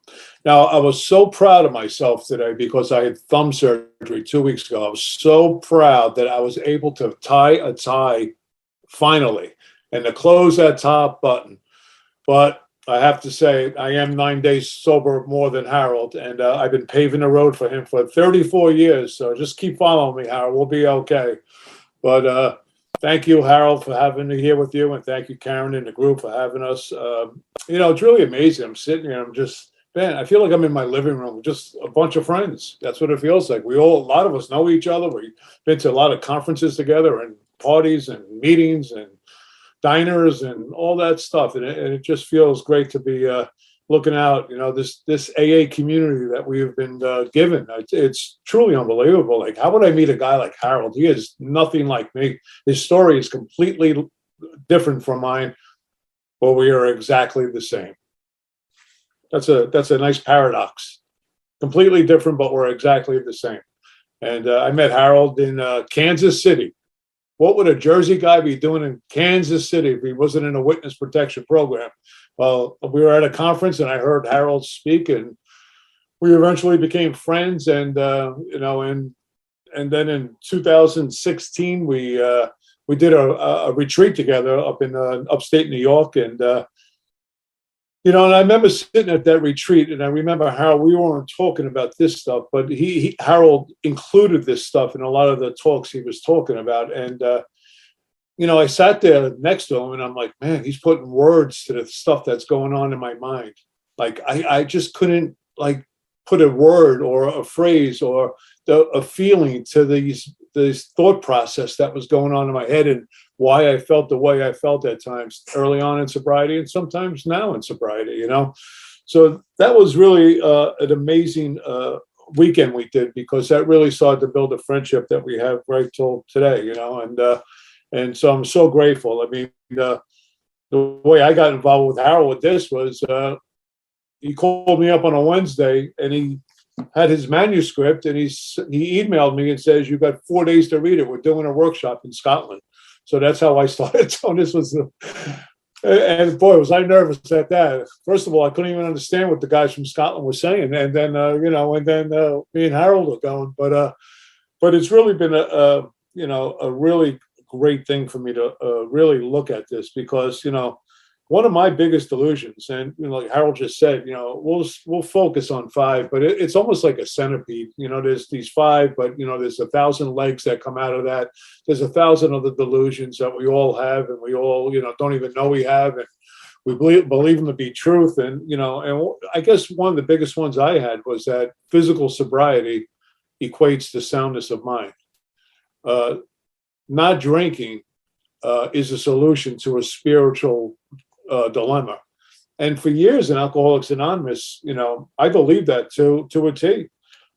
Now, I was so proud of myself today because I had thumb surgery 2 weeks ago. I was so proud that I was able to tie a tie finally and to close that top button. But I have to say, I am 9 days sober more than Harold, and I've been paving the road for him for 34 years. So just keep following me, Harold. We'll be okay. But thank you, Harold, for having me here with you, and thank you, Karen, and the group for having us. It's really amazing. I'm sitting here, man, I feel like I'm in my living room with just a bunch of friends. That's what it feels like. A lot of us know each other. We've been to a lot of conferences together and parties and meetings and diners and all that stuff. And it just feels great to be looking out, this AA community that we have been given. It's truly unbelievable. Like, how would I meet a guy like Harold? He is nothing like me. His story is completely different from mine, but we are exactly the same. That's a nice paradox. Completely different, but we're exactly the same. And I met Harold in Kansas City. What would a Jersey guy be doing in Kansas City if he wasn't in a witness protection program? Well, we were at a conference and I heard Harold speak, and we eventually became friends. And and then in 2016 we did a retreat together up in upstate New York, and and I remember sitting at that retreat, and I remember Harold. We weren't talking about this stuff, but Harold included this stuff in a lot of the talks he was talking about. And I sat there next to him, and I'm like, man, he's putting words to the stuff that's going on in my mind. Like I just couldn't like put a word or a phrase or a feeling to this thought process that was going on in my head, and why I felt the way I felt at times early on in sobriety and sometimes now in sobriety, So that was really an amazing weekend we did, because that really started to build a friendship that we have right till today, and so I'm so grateful. I mean, the way I got involved with Harold with this was he called me up on a Wednesday, and he had his manuscript, and he emailed me and says, "You've got 4 days to read it. We're doing a workshop in Scotland." So that's how I started. So this was, and boy, was I nervous at that. First of all, I couldn't even understand what the guys from Scotland were saying, and then me and Harold were going. But it's really been a really great thing for me to really look at this, because one of my biggest delusions, and like Harold just said, we'll focus on 5, but it's almost like a centipede. There's these 5, but there's 1,000 legs that come out of that. There's 1,000 other delusions that we all have, and we all don't even know we have, and we believe them to be truth. And and I guess one of the biggest ones I had was that physical sobriety equates to soundness of mind. Not drinking is a solution to a spiritual dilemma. And for years in Alcoholics Anonymous, I believed that to a T.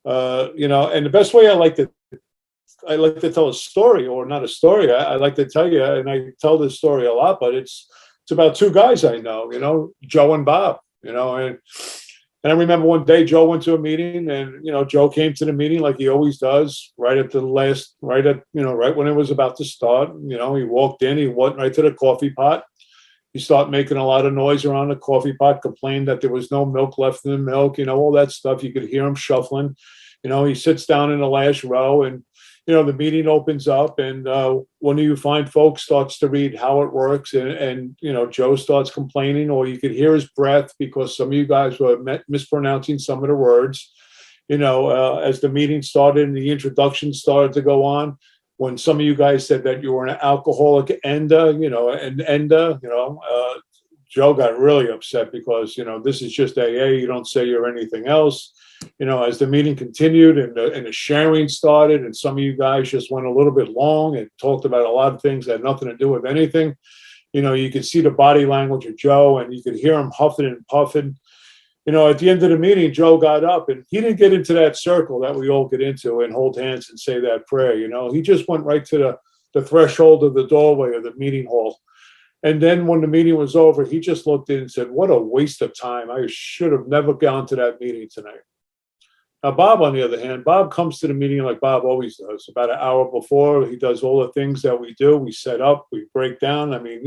And the best way I like to tell a story, or not a story, I like to tell you, and I tell this story a lot, but it's about 2 guys I know, Joe and Bob, and I remember one day Joe went to a meeting, and Joe came to the meeting like he always does, right when it was about to start. He walked in, he went right to the coffee pot. He started making a lot of noise around the coffee pot, complained that there was no milk left in the milk, all that stuff. You could hear him shuffling. He sits down in the last row, and the meeting opens up, and one of you fine folks starts to read how it works, and Joe starts complaining, or you could hear his breath, because some of you guys were mispronouncing some of the words. As the meeting started and the introduction started to go on, when some of you guys said that you were an alcoholic enda, Joe got really upset, because this is just AA. You don't say you're anything else. As the meeting continued and the sharing started, and some of you guys just went a little bit long and talked about a lot of things that had nothing to do with anything. You could see the body language of Joe, and you could hear him huffing and puffing. At the end of the meeting, Joe got up, and he didn't get into that circle that we all get into and hold hands and say that prayer. He just went right to the threshold of the doorway of the meeting hall. And then when the meeting was over, he just looked in and said, "What a waste of time. I should have never gone to that meeting tonight." Now, Bob, on the other hand, Bob comes to the meeting like Bob always does. About an hour before, he does all the things that we do. We set up, we break down. I mean,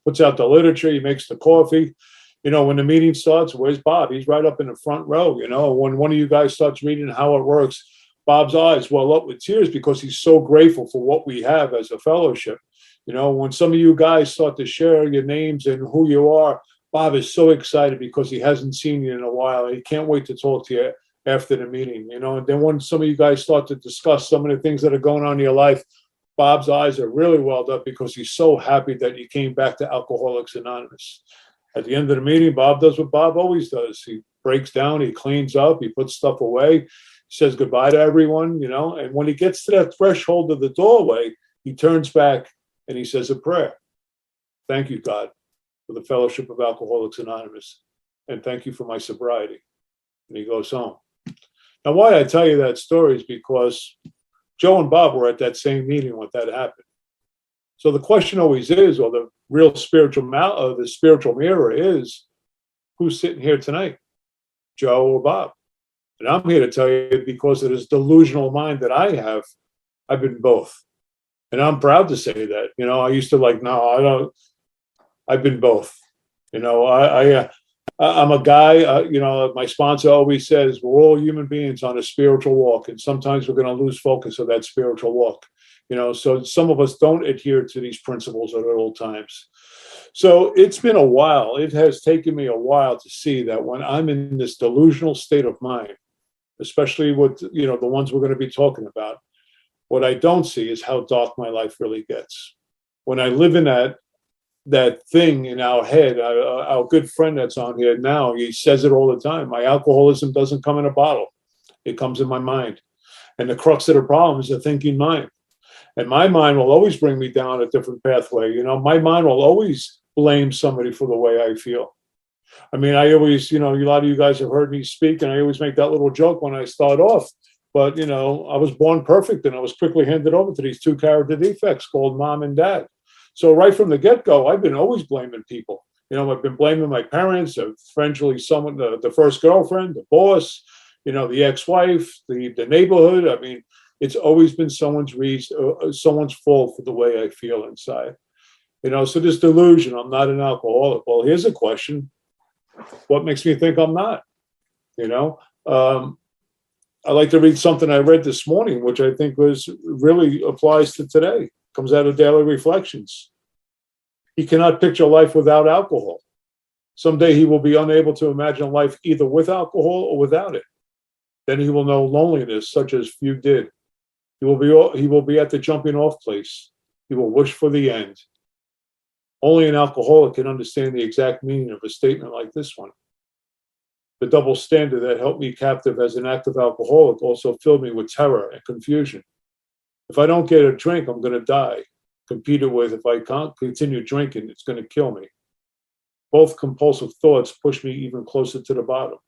puts out the literature, he makes the coffee. When the meeting starts, where's Bob? He's right up in the front row. When one of you guys starts reading how it works, Bob's eyes well up with tears, because he's so grateful for what we have as a fellowship. When some of you guys start to share your names and who you are, Bob is so excited, because he hasn't seen you in a while. He can't wait to talk to you after the meeting, and then when some of you guys start to discuss some of the things that are going on in your life, Bob's eyes are really welled up, because he's so happy that you came back to Alcoholics Anonymous. At the end of the meeting, Bob does what Bob always does. He breaks down, he cleans up, he puts stuff away, says goodbye to everyone, and when he gets to that threshold of the doorway, he turns back and he says a prayer. "Thank you, God, for the fellowship of Alcoholics Anonymous, and thank you for my sobriety." And he goes home. Now, why I tell you that story is because Joe and Bob were at that same meeting when that happened. So the question always is, or the real the spiritual mirror is, who's sitting here tonight, Joe or Bob? And I'm here to tell you, because of this delusional mind that I have, I've been both. And I'm proud to say that. I used to no, I don't. I've been both. I'm a guy. My sponsor always says we're all human beings on a spiritual walk, and sometimes we're going to lose focus of that spiritual walk. So some of us don't adhere to these principles at all times. So it's been a while. It has taken me a while to see that when I'm in this delusional state of mind, especially with the ones we're going to be talking about, what I don't see is how dark my life really gets. When I live in that thing in our head, our good friend that's on here now, he says it all the time. My alcoholism doesn't come in a bottle. It comes in my mind. And the crux of the problem is the thinking mind. And my mind will always bring me down a different pathway. My mind will always blame somebody for the way I feel. I mean, I always, a lot of you guys have heard me speak, and I always make that little joke when I start off. But, I was born perfect, and I was quickly handed over to these 2 character defects called mom and dad. So right from the get-go, I've been always blaming people. I've been blaming my parents, eventually someone, the first girlfriend, the boss, the ex-wife, the neighborhood. I mean, it's always been someone's fault for the way I feel inside. So this delusion, I'm not an alcoholic. Well, here's a question. What makes me think I'm not? I like to read something I read this morning, which I think really applies to today. Comes out of Daily Reflections. He cannot picture life without alcohol. Someday he will be unable to imagine life either with alcohol or without it. Then he will know loneliness such as few did. He will be at the jumping off place. He will wish for the end. Only an alcoholic can understand the exact meaning of a statement like this one. The double standard that held me captive as an active alcoholic also filled me with terror and confusion. If I don't get a drink, I'm going to die. Competed with, if I can't continue drinking, it's going to kill me. Both compulsive thoughts pushed me even closer to the bottom.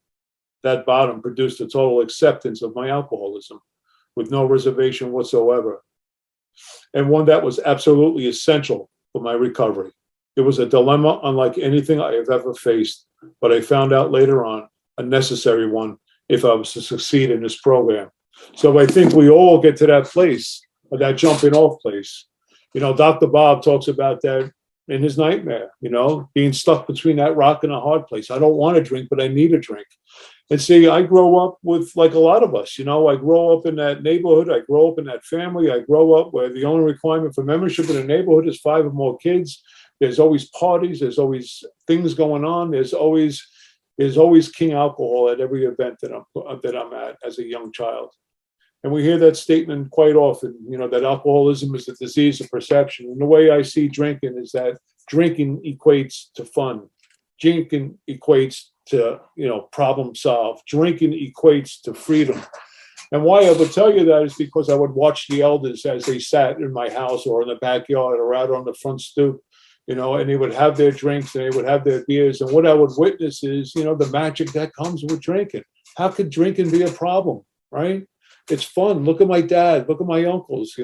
That bottom produced a total acceptance of my alcoholism with no reservation whatsoever, and one that was absolutely essential for my recovery. It was a dilemma unlike anything I have ever faced, but I found out later on a necessary one if I was to succeed in this program. So I think we all get to that place, or that jumping off place. Dr. Bob talks about that in his nightmare, being stuck between that rock and a hard place. I don't want to drink, but I need a drink. And see, I grow up with, like a lot of us, I grow up in that neighborhood. I grow up in that family. I grow up where the only requirement for membership in a neighborhood is 5 or more kids. There's always parties. There's always things going on. There's always king alcohol at every event that I'm at as a young child. And we hear that statement quite often, that alcoholism is a disease of perception. And the way I see drinking is that drinking equates to fun. Drinking equates to, problem solve. Drinking equates to freedom. And why I would tell you that is because I would watch the elders as they sat in my house or in the backyard or out on the front stoop, and they would have their drinks and they would have their beers. And what I would witness is, the magic that comes with drinking. How could drinking be a problem, right? It's fun. Look at my dad. Look at my uncles,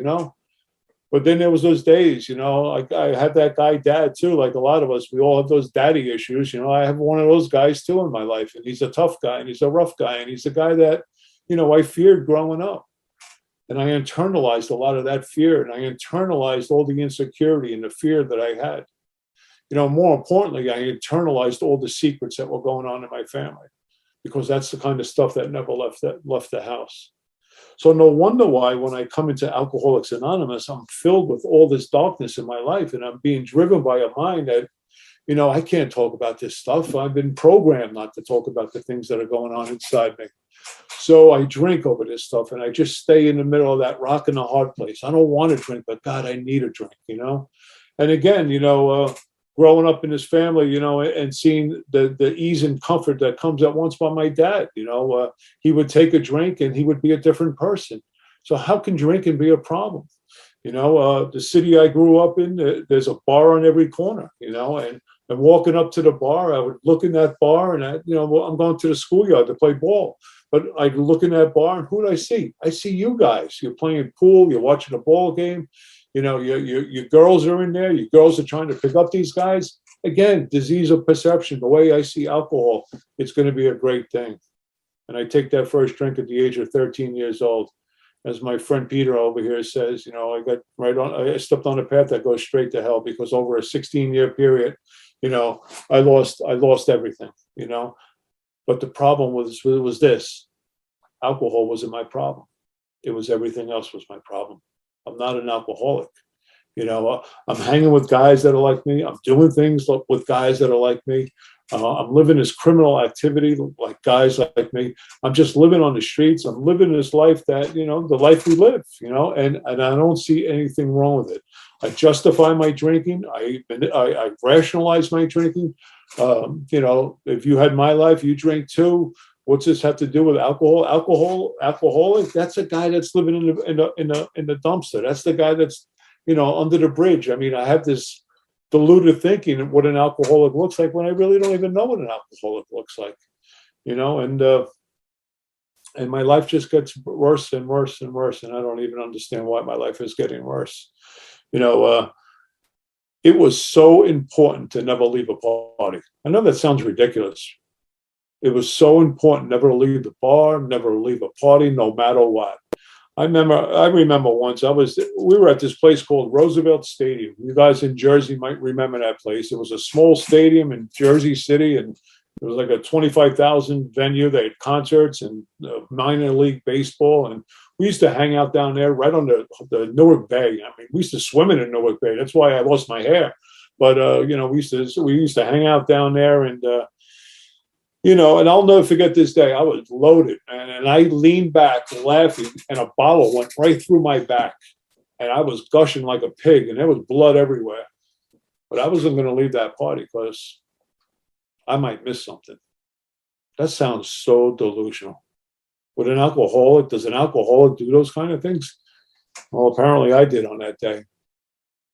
But then there was those days, I had that guy dad too, like a lot of us. We all have those daddy issues. I have one of those guys too in my life. And he's a tough guy and he's a rough guy. And he's a guy that, I feared growing up. And I internalized a lot of that fear. And I internalized all the insecurity and the fear that I had. More importantly, I internalized all the secrets that were going on in my family, because that's the kind of stuff that never left the house. So no wonder why when I come into Alcoholics Anonymous, I'm filled with all this darkness in my life, and I'm being driven by a mind that, I can't talk about this stuff. I've been programmed not to talk about the things that are going on inside me. So I drink over this stuff, and I just stay in the middle of that rock and a hard place. I don't want to drink, but God, I need a drink, And again, growing up in this family, and seeing the ease and comfort that comes at once by my dad, he would take a drink and he would be a different person. So how can drinking be a problem? The city I grew up in, there's a bar on every corner, and walking up to the bar, I would look in that bar and I'm going to the schoolyard to play ball, but I'd look in that bar and who do I see? I see you guys. You're playing pool, you're watching a ball game. Your girls are in there. Your girls are trying to pick up these guys. Again, disease of perception. The way I see alcohol, it's going to be a great thing. And I take that first drink at the age of 13 years old. As my friend Peter over here says, I stepped on a path that goes straight to hell, because over a 16-year period, I lost everything, But the problem was this: alcohol wasn't my problem. It was everything else was my problem. I'm not an alcoholic. I'm hanging with guys that are like me. I'm doing things with guys that are like me. I'm living this criminal activity like guys like me. I'm just living on the streets. I'm living this life that, the life we live, and I don't see anything wrong with it. I justify my drinking. I rationalize my drinking. If you had my life, you drink too. What's this have to do with alcohol? Alcoholic. That's a guy that's living in the dumpster. That's the guy that's, under the bridge. I mean, I have this deluded thinking of what an alcoholic looks like when I really don't even know what an alcoholic looks like, and my life just gets worse and worse and worse. And I don't even understand why my life is getting worse. It was so important to never leave a party. I know that sounds ridiculous. It was so important never to leave the bar, never to leave a party, no matter what. I remember once we were at this place called Roosevelt Stadium. You guys in Jersey might remember that place. It was a small stadium in Jersey City, and it was like a 25,000 venue. They had concerts and minor league baseball, and we used to hang out down there right on the Newark Bay. I mean, we used to swim in the Newark Bay. That's why I lost my hair. But we used to hang out down there, and and I'll never forget this day. I was loaded, and I leaned back laughing, and a bottle went right through my back, and I was gushing like a pig, and there was blood everywhere. But I wasn't going to leave that party because I might miss something. That sounds so delusional. Does an alcoholic do those kind of things? Well, apparently I did on that day.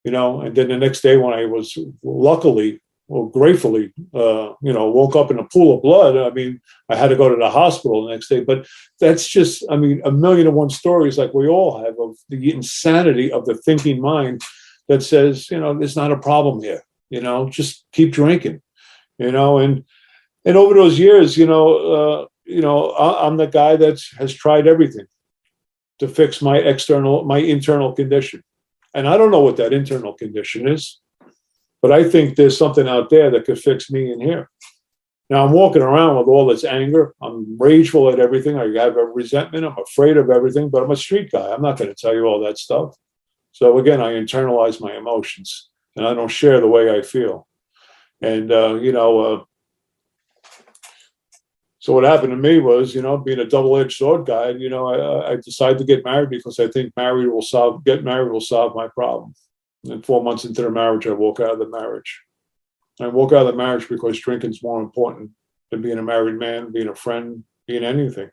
And then the next day when I was gratefully, woke up in a pool of blood. I mean, I had to go to the hospital the next day, but that's just, a million and one stories like we all have of the insanity of the thinking mind that says, there's not a problem here, just keep drinking, and over those years, I'm the guy that has tried everything to fix my internal condition. And I don't know what that internal condition is. But I think there's something out there that could fix me in here. Now I'm walking around with all this anger. I'm rageful at everything. I have a resentment. I'm afraid of everything, but I'm a street guy. I'm not going to tell you all that stuff. So again, I internalize my emotions and I don't share the way I feel. And, so what happened to me was, being a double-edged sword guy, I decided to get married because I think getting married will solve my problem. And 4 months into the marriage, I walk out of the marriage. I walk out of the marriage because drinking is more important than being a married man, being a friend, being anything.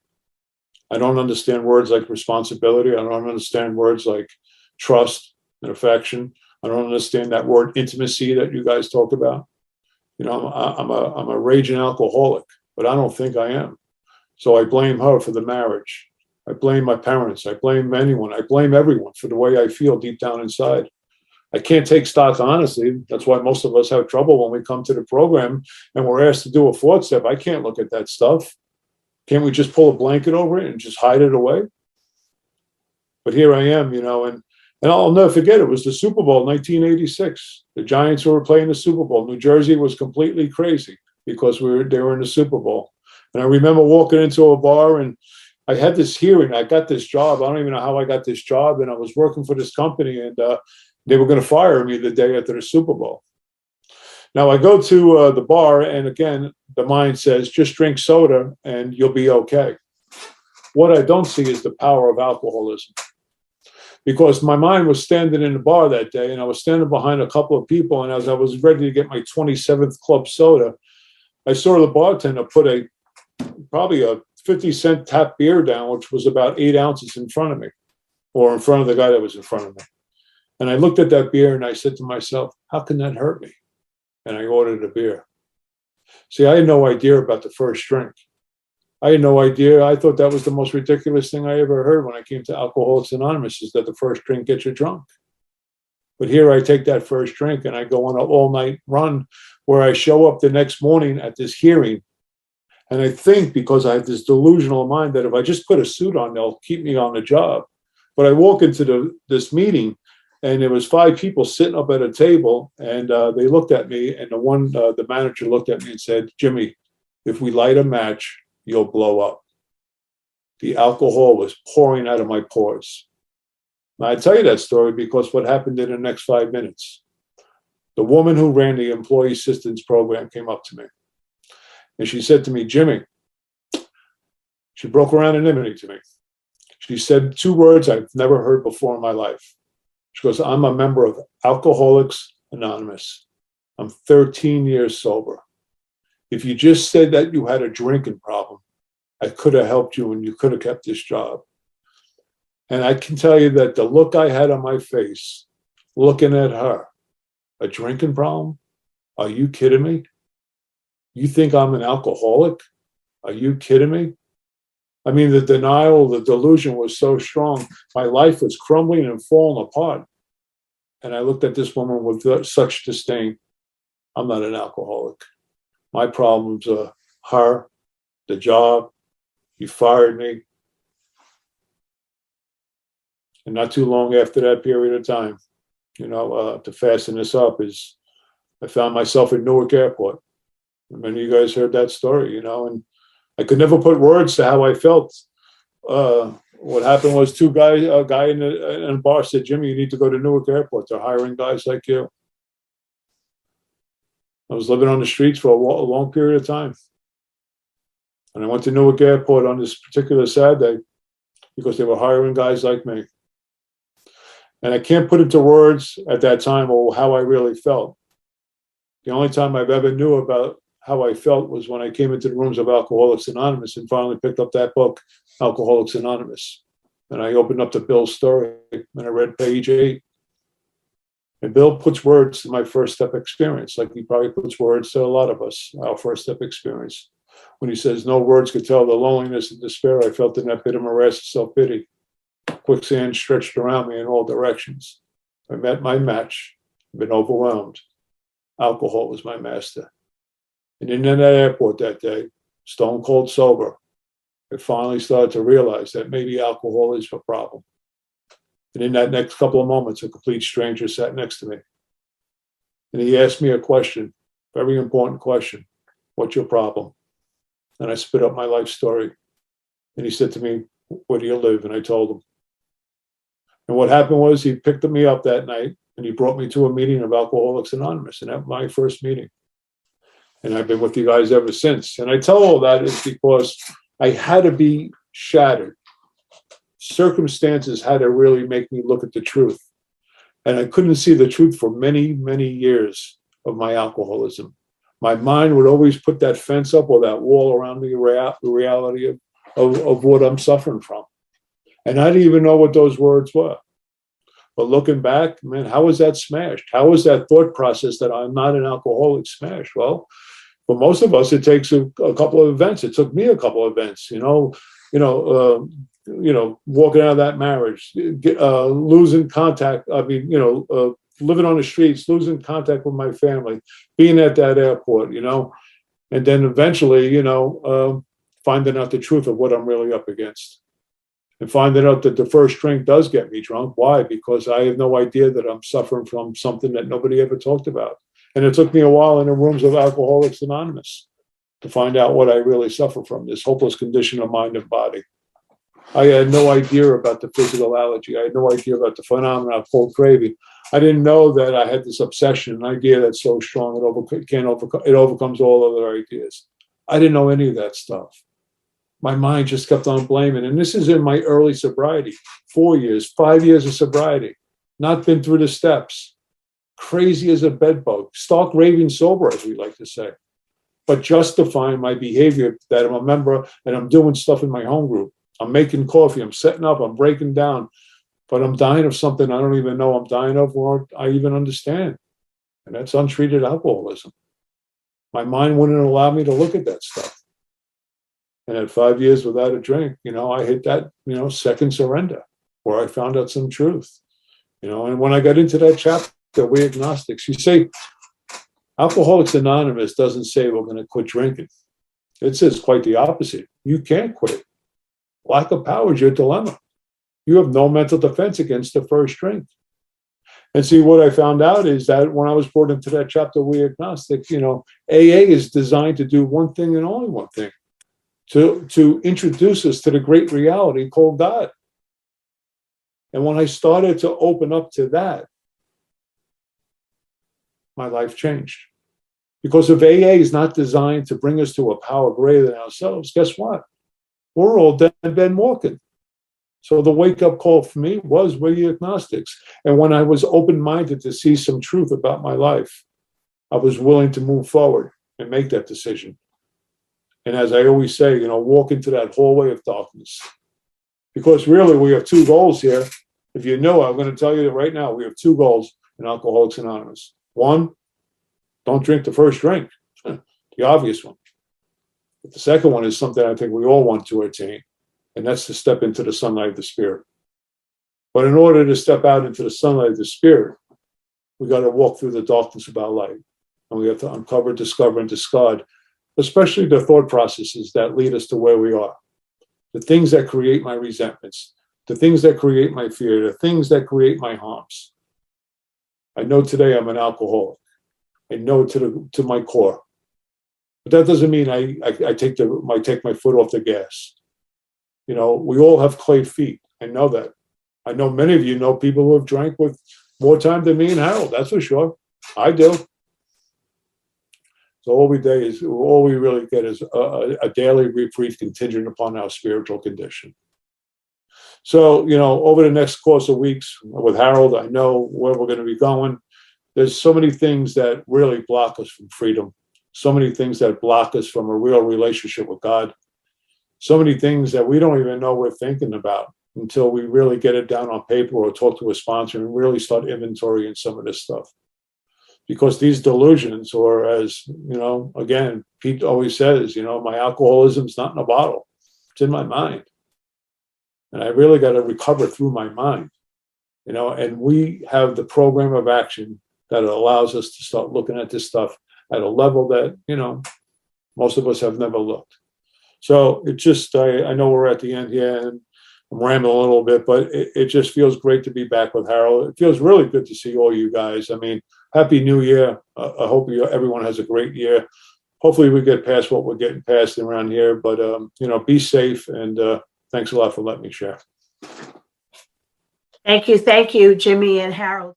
I don't understand words like responsibility. I don't understand words like trust and affection. I don't understand that word intimacy that you guys talk about. I'm a raging alcoholic, but I don't think I am. So I blame her for the marriage. I blame my parents. I blame anyone. I blame everyone for the way I feel deep down inside. I can't take stock honestly. That's why most of us have trouble when we come to the program and we're asked to do a fourth step. I can't look at that stuff. Can't we just pull a blanket over it and just hide it away? But here I am, and I'll never forget, it was the Super Bowl 1986. The Giants were playing the Super Bowl. New Jersey was completely crazy because they were in the Super Bowl. And I remember walking into a bar and I had this hearing. I got this job. I don't even know how I got this job. And I was working for this company, and they were going to fire me the day after the Super Bowl. Now I go to the bar, and again, the mind says, just drink soda and you'll be okay. What I don't see is the power of alcoholism. Because my mind was standing in the bar that day, and I was standing behind a couple of people, and as I was ready to get my 27th club soda, I saw the bartender put probably a 50-cent tap beer down, which was about 8 ounces in front of me, or in front of the guy that was in front of me. And I looked at that beer and I said to myself, how can that hurt me? And I ordered a beer. See, I had no idea about the first drink. I had no idea. I thought that was the most ridiculous thing I ever heard when I came to Alcoholics Anonymous, is that the first drink gets you drunk. But here I take that first drink and I go on an all-night run where I show up the next morning at this hearing And I think because I have this delusional mind that if I just put a suit on, they'll keep me on the job. But I walk into this meeting, and there was 5 people sitting up at a table, and they looked at me, and the manager looked at me and said, "Jimmy, if we light a match, you'll blow up." The alcohol was pouring out of my pores. Now, I tell you that story because what happened in the next 5 minutes. The woman who ran the employee assistance program came up to me, and she said to me, "Jimmy," she broke around anonymity to me. She said 2 words I've never heard before in my life. She goes, "I'm a member of Alcoholics Anonymous. I'm 13 years sober. If you just said that you had a drinking problem, I could have helped you and you could have kept this job." And I can tell you that the look I had on my face, looking at her, a drinking problem? Are you kidding me? You think I'm an alcoholic? Are you kidding me? I mean, the denial, the delusion was so strong. My life was crumbling and falling apart. And I looked at this woman with such disdain. I'm not an alcoholic. My problems are her, the job. You fired me. And not too long after that period of time, to fasten this up, is I found myself at Newark Airport. Many of you guys heard that story, and I could never put words to how I felt. What happened was a guy in a bar said, "Jimmy, you need to go to Newark Airport. They're hiring guys like you." I was living on the streets for a long period of time. And I went to Newark Airport on this particular Saturday because they were hiring guys like me. And I can't put into words at that time or how I really felt. The only time I've ever knew about how I felt was when I came into the rooms of Alcoholics Anonymous and finally picked up that book, Alcoholics Anonymous. And I opened up to Bill's story and I read page 8. And Bill puts words to my first step experience, like he probably puts words to a lot of us, our first step experience. When he says, "No words could tell the loneliness and despair I felt in that bitter morass of self-pity. Quicksand stretched around me in all directions. I met my match, been overwhelmed. Alcohol was my master." And in that airport that day, stone cold sober, I finally started to realize that maybe alcohol is the problem. And in that next couple of moments, a complete stranger sat next to me. And he asked me a question, very important question. "What's your problem?" And I spit up my life story. And he said to me, "Where do you live?" And I told him. And what happened was he picked me up that night and he brought me to a meeting of Alcoholics Anonymous. And that was my first meeting. And I've been with you guys ever since. And I tell all that is because I had to be shattered. Circumstances had to really make me look at the truth. And I couldn't see the truth for many, many years of my alcoholism. My mind would always put that fence up or that wall around the reality of what I'm suffering from. And I didn't even know what those words were. But looking back, man, how was that smashed? How was that thought process that I'm not an alcoholic smashed? Well, for most of us, it takes a couple of events. It took me a couple of events, walking out of that marriage, losing contact. Living on the streets, losing contact with my family, being at that airport, and then eventually, finding out the truth of what I'm really up against. And finding out that the first drink does get me drunk. Why? Because I have no idea that I'm suffering from something that nobody ever talked about. And it took me a while in the rooms of Alcoholics Anonymous to find out what I really suffer from, this hopeless condition of mind and body. I had no idea about the physical allergy. I had no idea about the phenomenon of cold craving. I didn't know that I had this obsession, an idea that's so strong it overcomes all other ideas. I didn't know any of that stuff. My mind just kept on blaming. And this is in my early sobriety, 4 years, 5 years of sobriety, not been through the steps, crazy as a bedbug, stark raving sober, as we like to say, but justifying my behavior that I'm a member and I'm doing stuff in my home group. I'm making coffee, I'm setting up, I'm breaking down, but I'm dying of something I don't even know I'm dying of or I even understand. And that's untreated alcoholism. My mind wouldn't allow me to look at that stuff. And at 5 years without a drink, I hit that, second surrender where I found out some truth, and when I got into that chapter, we agnostics, you say, Alcoholics Anonymous doesn't say we're going to quit drinking. It says quite the opposite. You can't quit. Lack of power is your dilemma. You have no mental defense against the first drink. And see, what I found out is that when I was brought into that chapter, We Agnostic, AA is designed to do one thing and only one thing, to introduce us to the great reality called God. And when I started to open up to that, my life changed. Because if AA is not designed to bring us to a power greater than ourselves, guess what? We're all dead men walking. So the wake-up call for me was, we're agnostics. And when I was open-minded to see some truth about my life, I was willing to move forward and make that decision. And as I always say, walk into that hallway of darkness. Because really, we have two goals here. If you know, I'm going to tell you that right now, we have two goals in Alcoholics Anonymous. One, don't drink the first drink, the obvious one. But the second one is something I think we all want to attain, and that's to step into the sunlight of the Spirit. But in order to step out into the sunlight of the Spirit, we got to walk through the darkness of our life. And we have to uncover, discover, and discard, especially the thought processes that lead us to where we are. The things that create my resentments, the things that create my fear, the things that create my harms. I know today I'm an alcoholic. I know to my core. But that doesn't mean I take my foot off the gas. We all have clay feet. I know that. I know many of you know people who have drank with more time than me and Harold. That's for sure. I do. So all we really get is a daily reprieve contingent upon our spiritual condition. So, over the next course of weeks with Harold, I know where we're going to be going. There's so many things that really block us from freedom. So many things that block us from a real relationship with God. So many things that we don't even know we're thinking about until we really get it down on paper or talk to a sponsor and really start inventorying some of this stuff. Because these delusions, or as, again, Pete always says, my alcoholism's not in a bottle. It's in my mind. And I really got to recover through my mind, and we have the program of action that allows us to start looking at this stuff at a level that, most of us have never looked. So it just, I know we're at the end here and I'm rambling a little bit, but it just feels great to be back with Harold. It feels really good to see all you guys. I mean, Happy New Year. I hope everyone has a great year. Hopefully we get past what we're getting past around here, but, be safe, and thanks a lot for letting me share. Thank you, Jimmy and Harold.